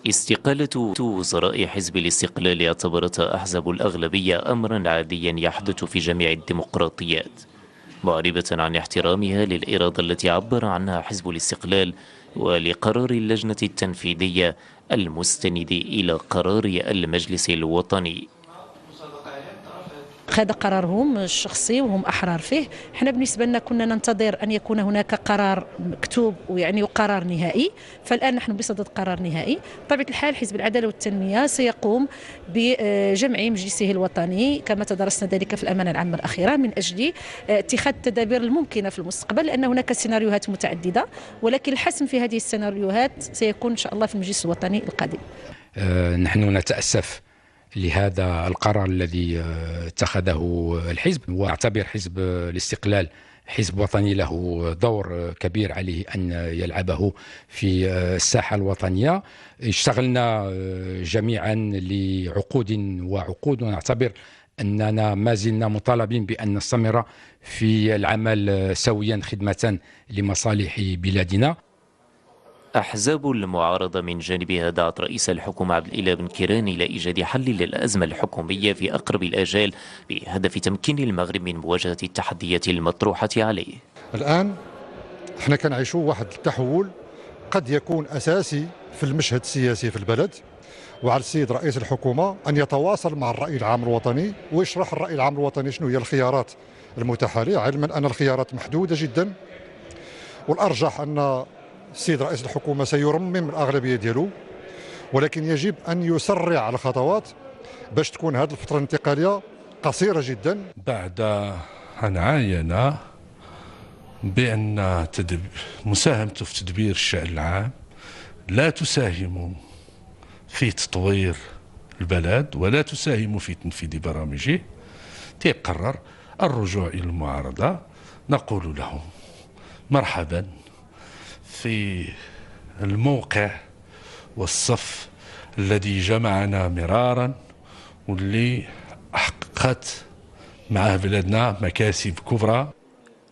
استقالة وزراء حزب الاستقلال اعتبرتها أحزاب الأغلبية أمرا عاديا يحدث في جميع الديمقراطيات، معربة عن احترامها للإرادة التي عبر عنها حزب الاستقلال ولقرار اللجنة التنفيذية المستند إلى قرار المجلس الوطني. هذا قرارهم الشخصي وهم أحرار فيه. احنا بالنسبة لنا كنا ننتظر أن يكون هناك قرار مكتوب ويعني قرار نهائي، فالآن نحن بصدد قرار نهائي. بطبيعة الحال حزب العدالة والتنمية سيقوم بجمع مجلسه الوطني كما تدرسنا ذلك في الأمانة العامة الأخيرة من أجل اتخاذ التدابير الممكنة في المستقبل، لأن هناك سيناريوهات متعددة، ولكن الحسم في هذه السيناريوهات سيكون إن شاء الله في المجلس الوطني القادم. نحن نتأسف لهذا القرار الذي اتخذه الحزب، واعتبر حزب الاستقلال حزب وطني له دور كبير عليه أن يلعبه في الساحة الوطنية. اشتغلنا جميعا لعقود وعقود، ونعتبر أننا ما زلنا مطالبين بأن نستمر في العمل سويا خدمة لمصالح بلادنا. أحزاب المعارضة من جانبها دعت رئيس الحكومة عبد الإله بن كيران إلى إيجاد حل للأزمة الحكومية في أقرب الآجال بهدف تمكين المغرب من مواجهة التحديات المطروحة عليه. الآن احنا كنعيشوا واحد التحول قد يكون أساسي في المشهد السياسي في البلد، وعلى السيد رئيس الحكومة أن يتواصل مع الرأي العام الوطني ويشرح الرأي العام الوطني شنو هي الخيارات المتاحة له، علما أن الخيارات محدودة جدا، والأرجح أن السيد رئيس الحكومة سيرمم الأغلبية ديالو، ولكن يجب أن يسرع الخطوات باش تكون هذه الفترة الانتقالية قصيرة جدا. بعد أن عاين بأن مساهمته في تدبير الشأن العام لا تساهم في تطوير البلد ولا تساهم في تنفيذ برامجه، تقرر الرجوع إلى المعارضة. نقول لهم مرحبا في الموقع والصف الذي جمعنا مرارا واللي حققت مع بلادنا مكاسب كبرى.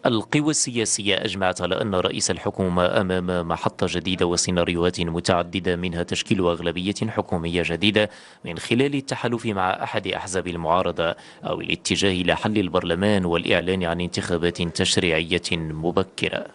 القوى السياسية أجمعت على أن رئيس الحكومة أمام محطة جديدة وسيناريوهات متعددة، منها تشكيل أغلبية حكومية جديدة من خلال التحالف مع أحد أحزاب المعارضة أو الاتجاه إلى حل البرلمان والإعلان عن انتخابات تشريعية مبكرة.